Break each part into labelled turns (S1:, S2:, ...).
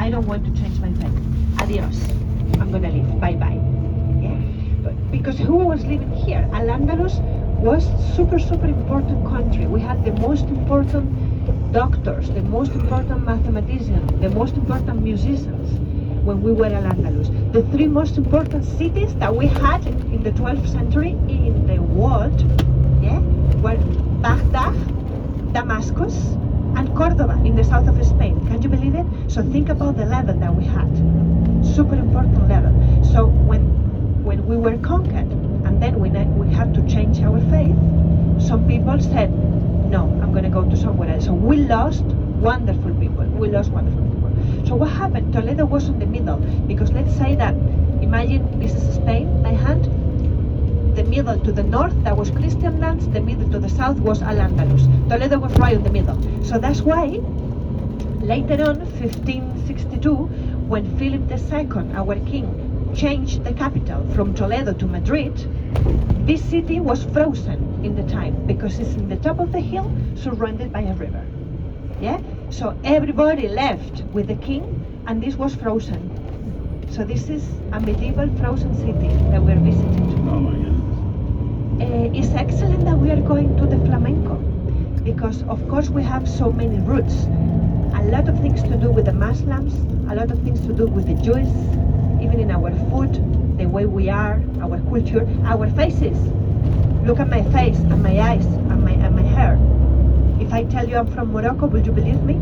S1: I don't want to change my faith. Adios. I'm gonna leave. Bye bye. Yeah. But because who was living here? Al-Andalus was super important country. We had the most important doctors, the most important mathematicians, the most important musicians when we were Al-Andalus. The three most important cities that we had in the 12th century in the world, yeah, were Baghdad, Damascus, and Cordoba in the south of Spain. Can you believe it? So think about the level that we had. Super important level. So when we were conquered, and then we had to change our faith, some people said, no, I'm going to go to somewhere else. So we lost wonderful people. So what happened? Toledo was in the middle, because let's say that, imagine this is Spain, my hand, the middle to the north, that was Christian lands, the middle to the south was Al-Andalus. Toledo was right in the middle. So that's why, later on, 1562, when Philip II, our king, changed the capital from Toledo to Madrid, this city was frozen in the time, because it's in the top of the hill, surrounded by a river. Yeah? So everybody left with the king, and this was frozen. So this is a medieval frozen city that we're visiting today.
S2: Oh my goodness.
S1: It's excellent that we are going to the flamenco, because of course we have so many roots. A lot of things to do with the Muslims, a lot of things to do with the Jews, even in our food, the way we are, our culture, our faces. Look at my face and my eyes and my hair. If I tell you I'm from Morocco, would you believe me?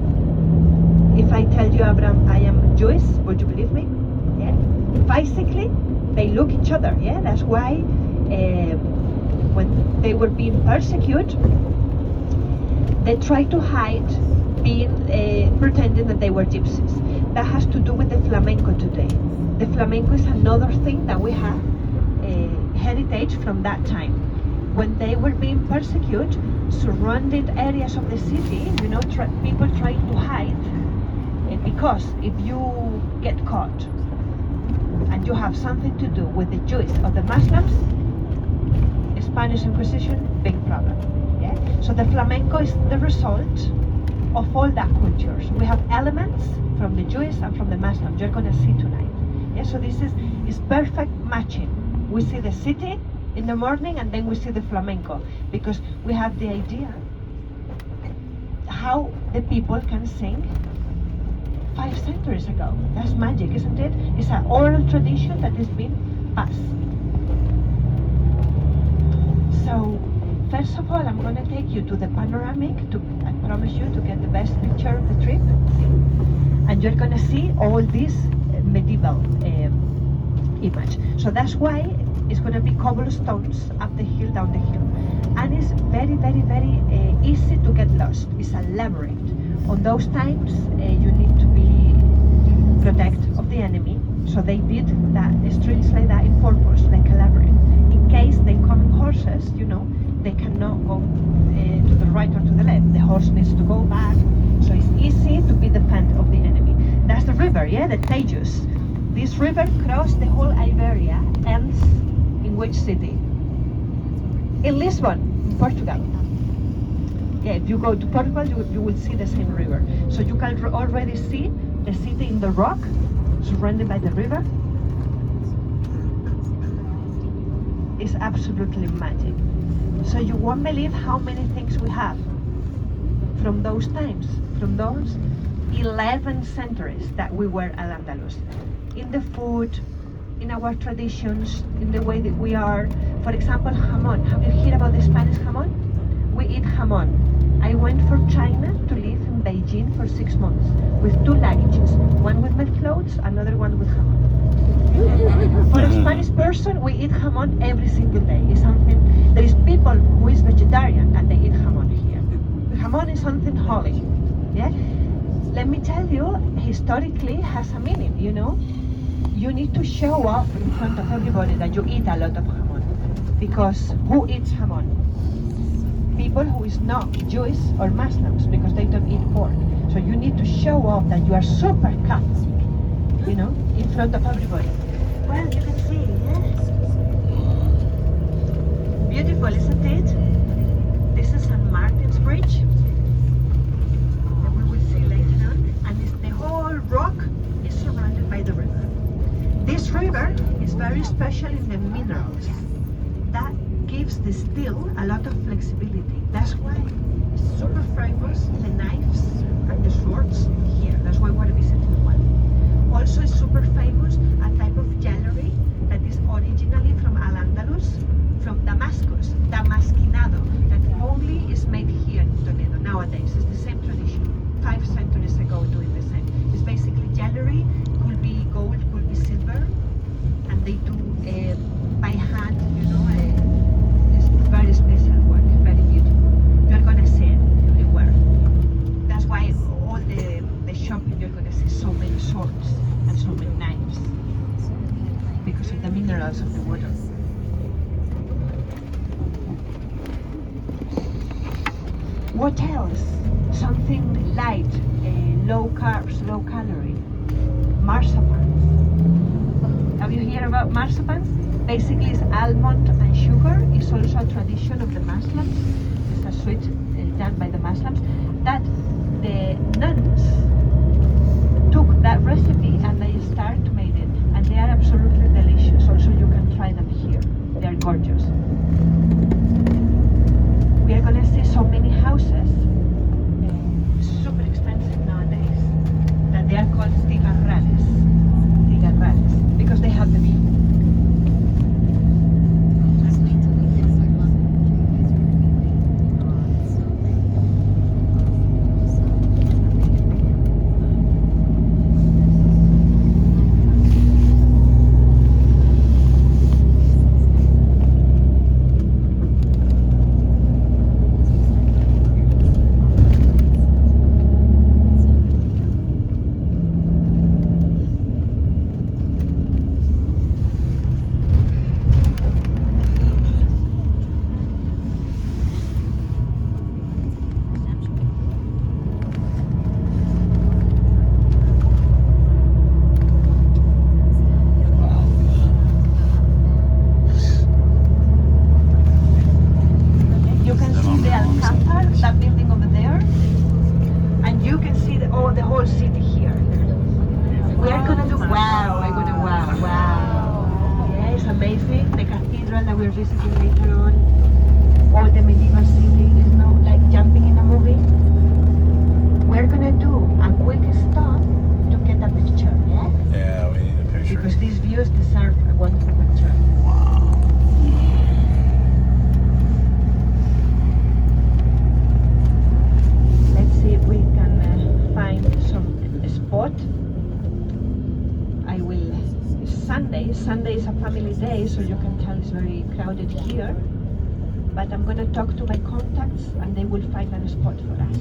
S1: If I tell you I am Jewish, would you believe me? Yeah. Basically, they look each other. Yeah, that's why when they were being persecuted, they tried to hide, pretending that they were gypsies. That has to do with the flamenco today. The flamenco is another thing that we have heritage from that time. When they were being persecuted, surrounded areas of the city, you know, people trying to hide, because if you get caught and you have something to do with the Jews or the Muslims, Spanish Inquisition, big problem. Yeah. So the flamenco is the result of all that cultures. We have elements from the Jews and from the Muslims. You're gonna see tonight. Yeah. So this is perfect matching. We see the city in the morning, and then we see the flamenco, because we have the idea how the people can sing 5 centuries ago. That's magic, isn't it? It's an oral tradition that is being passed. So first of all, I'm going to take you to the panoramic, I promise you, to get the best picture of the trip. And you're going to see all this medieval image. So that's why it's going to be cobblestones up the hill, down the hill. And it's very easy to get lost. It's a labyrinth. On those times, you need to be protected of the enemy. So they did that, streets like that in purpose, like a labyrinth. In case they come in horses, you know, they cannot go to the right or to the left. The horse needs to go back. So it's easy to be defended of the enemy. That's the river, yeah, the Tagus. This river crossed the whole Iberia, ends in which city? In Lisbon, in Portugal. Yeah, if you go to Portugal, you will see the same river. So you can already see the city in the rock, surrounded by the river. It's absolutely magic. So you won't believe how many things we have from those times, from those 11 centuries that we were Al-Andalus. In the food, in our traditions, in the way that we are. For example, jamon. Have you heard about the Spanish jamon? We eat jamon. I went from China to live in Beijing for 6 months with 2 luggages, one with my clothes, another one with jamon. For a Spanish person, we eat jamon every single day. It's something. There is people who is vegetarian and they eat jamon here. Jamon is something holy. Yeah. Let me tell you, historically has a meaning. You know, you need to show off in front of everybody that you eat a lot of jamon, because who eats jamon? People who is not Jewish or Muslims, because they don't eat pork. So you need to show off that you are super Catholic, you know, in front of everybody. Well, you can see, yes. Beautiful, isn't it? This is St. Martin's Bridge that we will see later on, and it's the whole rock very special in the minerals. That gives the steel a lot of flexibility. That's why it's super famous, the knives and the swords here. That's why we're visiting one. Also it's super famous a type of jewelry that is originally from Al-Andalus, from Damascus, Damasquinado, that only is made here in Toledo nowadays. It's the same tradition. 5 centuries ago doing the same. It's basically jewelry, could be gold, could be silver, and they do by hand, you know, it's very special work, very beautiful. You're gonna see it everywhere. That's why all the shopping you're gonna see so many swords and so many knives, because of the minerals of the water. What else? Something light, low carbs, low calorie. Marzipans. Have you heard about marzipans? Basically it's almond and sugar. It's also a tradition of the Muslims. It's a sweet done by the Muslims. That the nuns took that recipe and they start to make it. And they are absolutely delicious. Also you can try them here. They are gorgeous. We are gonna see so many houses, super expensive nowadays, that they are called tigarrales, because they have the view. That building over there, and you can see the whole city here. We are gonna do wow. Yeah, it's amazing. The cathedral that we're visiting later on, all the medieval city, you know, like jumping in a movie. We're gonna do a quick stop to get a picture. Yeah.
S2: Yeah, we need a picture.
S1: Because these views deserve a wonderful picture.
S2: Wow.
S1: Let's see if we can find some spot. I will. It's Sunday. Sunday is a family day, so you can tell it's very crowded here. But I'm gonna talk to my contacts, and they will find a spot for us.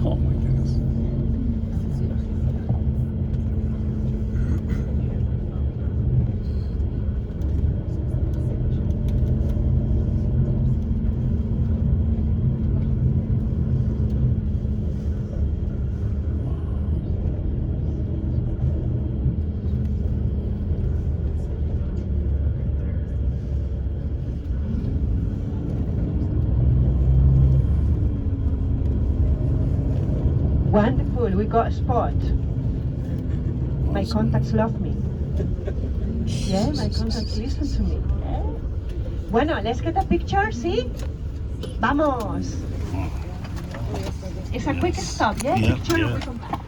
S2: Oh my goodness.
S1: Wonderful, we got a spot. My contacts love me. Yeah, my contacts listen to me. Yeah. Bueno, let's get a picture, see? Vamos! It's a quick stop, yeah?
S2: Yeah,
S1: Picture
S2: yeah.
S1: and we come back.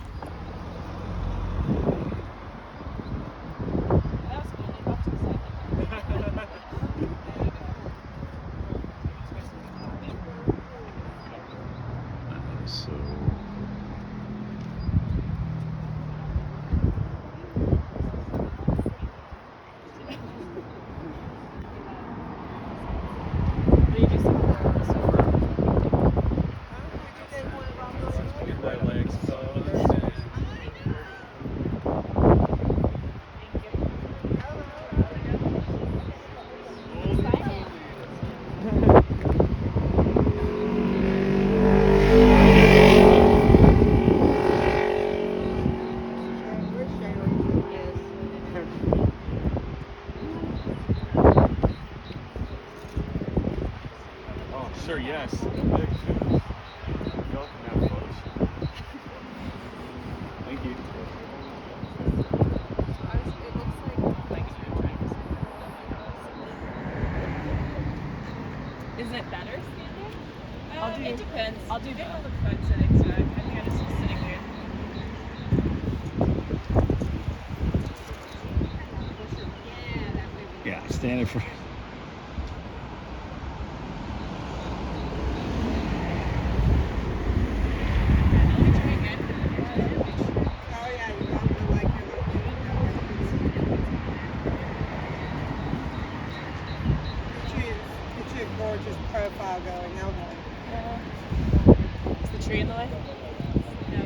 S2: So sure, yes. Y'all can have photos. Thank you.
S3: It looks fence. I'll do the fence sitting, so I think I'm just sitting here.
S2: Yeah, stand in front.
S4: Gorgeous profile going out there.
S3: Is the tree in the way? No.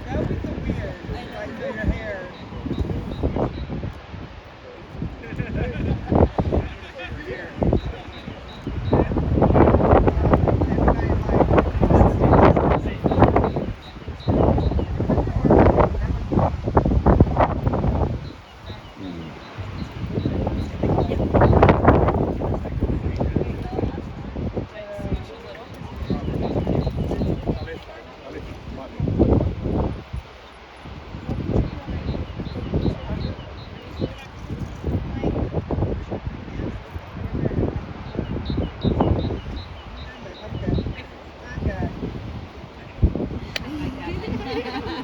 S4: Go with the weird, like through your hair.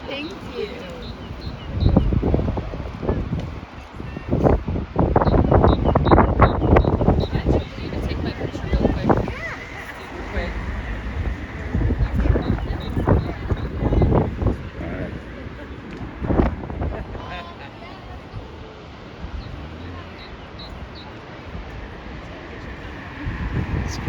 S3: Thank you. Take my picture real quick. Quick.
S2: Let's go.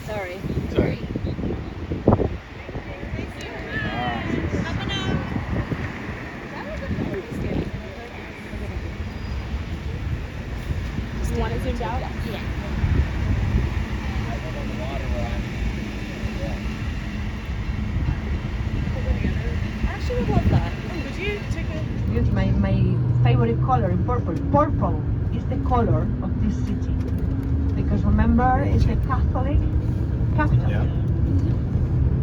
S3: Sorry.
S2: Sorry.
S3: You want it zoomed out? Yeah. I actually would love that. Would you take a...
S1: Use my favorite color in purple. Purple is the color of this city. Because remember, it's the Catholic capital.
S2: Yeah.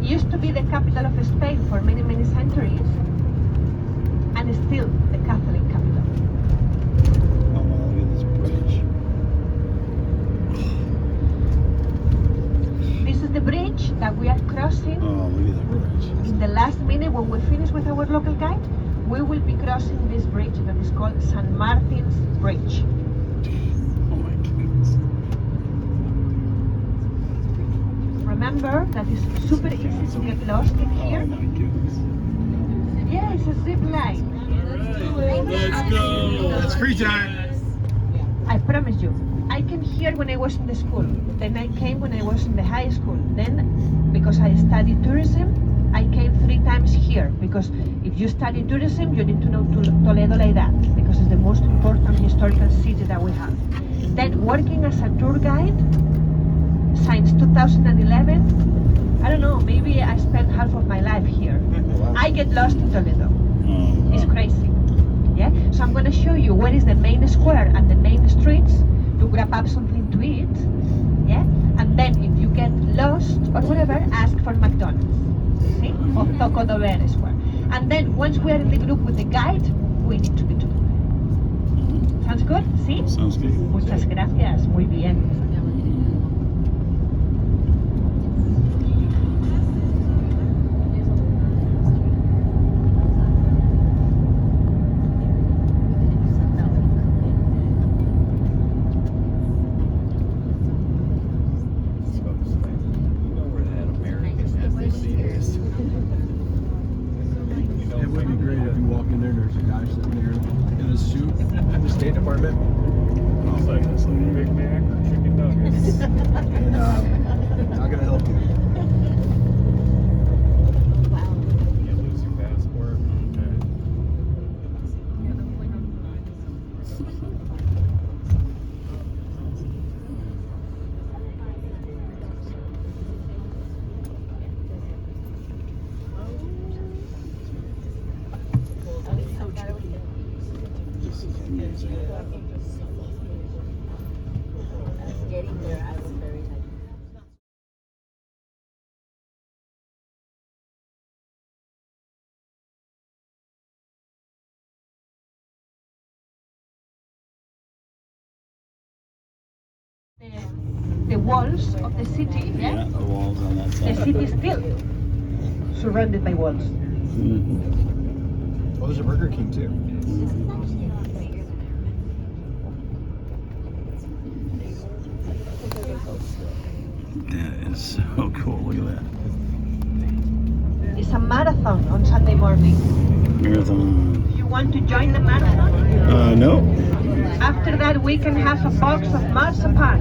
S1: It used to be the capital of Spain for many, many centuries. And it's still the Catholic capital.
S2: Oh, wow, look at this bridge.
S1: This is the bridge that we are crossing.
S2: Oh, look at the bridge.
S1: In the last minute, when we finish with our local guide, we will be crossing this bridge that is called San Martin's Bridge.
S2: Oh my goodness.
S1: Remember that it's super easy to get lost in
S2: Oh
S1: here.
S2: my goodness.
S1: Yeah, it's a zip line.
S2: Let's go. It's free time.
S1: I promise you. I came here when I was in the school. Then I came when I was in the high school. Then, because I studied tourism, I came 3 times here. Because if you study tourism, you need to know Toledo like that. Because it's the most important historical city that we have. Then working as a tour guide, since 2011, I don't know, maybe I spent half of my life here. I get lost in Toledo. It's crazy. Yeah? So I'm going to show you where is the main square and the main streets to grab up something to eat. Yeah? And then if you get lost or whatever, ask for McDonald's. See? Or Toco Dovere Square. And then once we are in the group with the guide, we need to be together. Sounds good? See?
S2: Sounds good.
S1: Muchas gracias. Muy bien.
S5: It would be great if you walk in there and there's a guy sitting there in a suit in the State Department.
S2: It's like
S5: Big Mac or chicken nuggets. And not gonna help you.
S3: Wow.
S5: amazing.
S6: Getting there, I was very tired.
S1: The walls of the city,
S2: Yeah, the walls on that
S1: the
S2: side.
S1: city is still surrounded by walls.
S2: Mhm.
S5: Oh, there's a Burger King too.
S2: That is so cool. Look at that.
S1: It's a marathon on Sunday morning.
S2: Marathon.
S1: You want to join the marathon?
S2: No.
S1: After that, we can have a box of marzipan.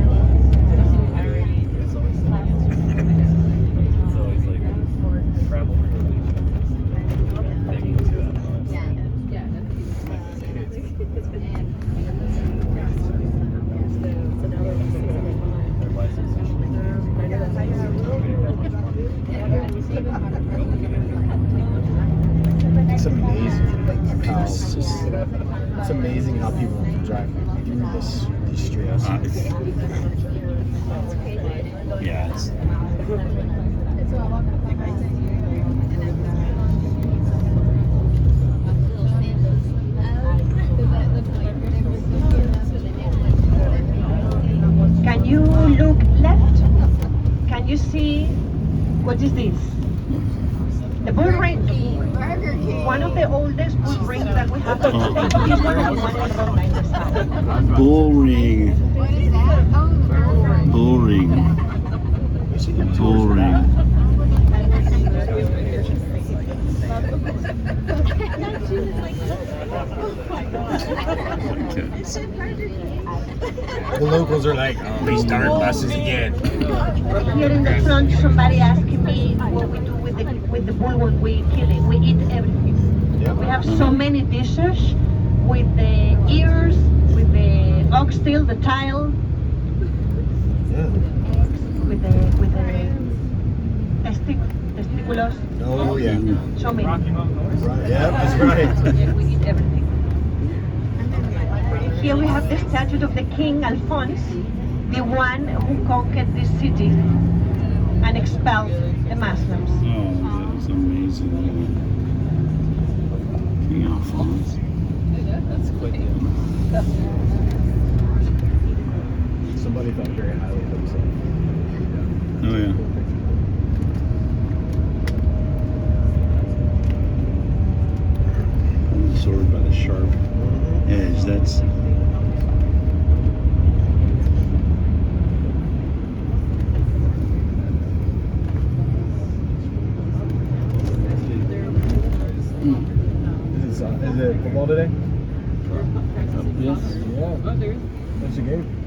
S5: It's amazing how it's amazing how people can drive through these streets.
S2: Yeah. It's,
S1: Can you look left? Can you see what is this? The bull ring. One of the oldest bull rings that we have. This one is the one in the side.
S2: bull ring.
S6: What is that? Oh,
S2: Bull ring. Bull ring.
S5: The locals are like, oh, we start buses again.
S1: Here in the front, somebody asking me what we do with the bull when we kill it. We eat everything.
S5: Yeah.
S1: We have so many dishes with the ears, with the oxtail, the tail,
S5: Yeah.
S1: with the testiculos.
S5: Oh yeah.
S1: So many.
S5: Right. Yeah, that's right.
S1: Yeah, we eat everything. Here we have the statue of the King Alphonse, the one who conquered this city and expelled the Muslims.
S2: Oh, that is amazing. King Alphonse.
S5: Somebody thought very highly of himself.
S2: Oh yeah. The sword by the sharp edge. That's
S5: Is it football today?
S2: yes.
S5: Yeah. What's the game?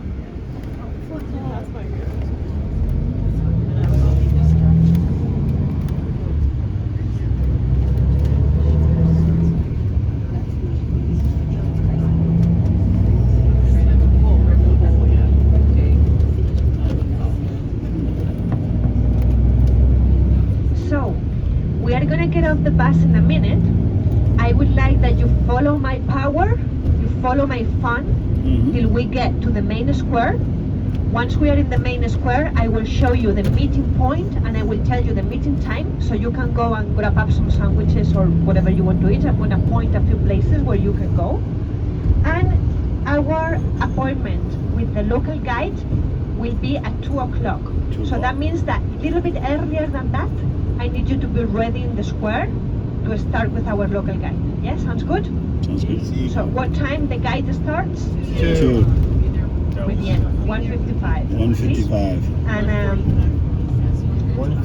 S1: So, we are gonna get off the bus in a minute. I would like that you follow my power, you follow my fun, till we get to the main square. Once we are in the main square, I will show you the meeting point and I will tell you the meeting time so you can go and grab up some sandwiches or whatever you want to eat. I'm gonna point a few places where you can go. And our appointment with the local guide will be at 2 o'clock. So that means that a little bit earlier than that, I need you to be ready in the square to start with our local guide. Yes, sounds good?
S2: Sounds good.
S1: So what time the guide starts?
S2: 2.
S1: With 1:55.
S2: 1:55.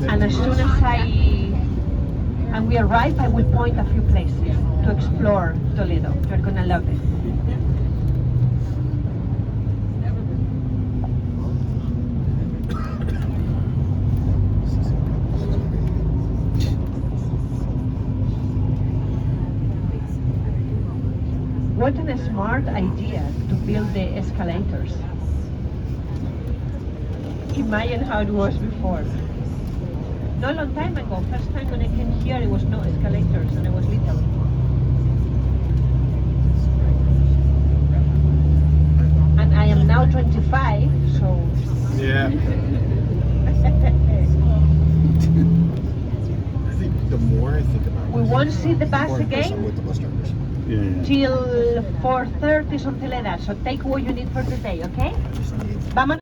S1: And as soon as we arrive, I will point a few places to explore Toledo. You're gonna love it. What a smart idea to build the escalators. Imagine how it was before. Not a long time ago, first time when I came here, it was no escalators and I was little. and now 25, so
S2: Yeah.
S5: I think the more I think about
S1: we
S5: this,
S1: won't see the bus
S5: more impressed I'm
S1: again
S5: with the bus drivers.
S2: Yeah.
S1: till 4:30, something like that. So take what you need for today, okay?
S5: I just need
S1: Vámonos.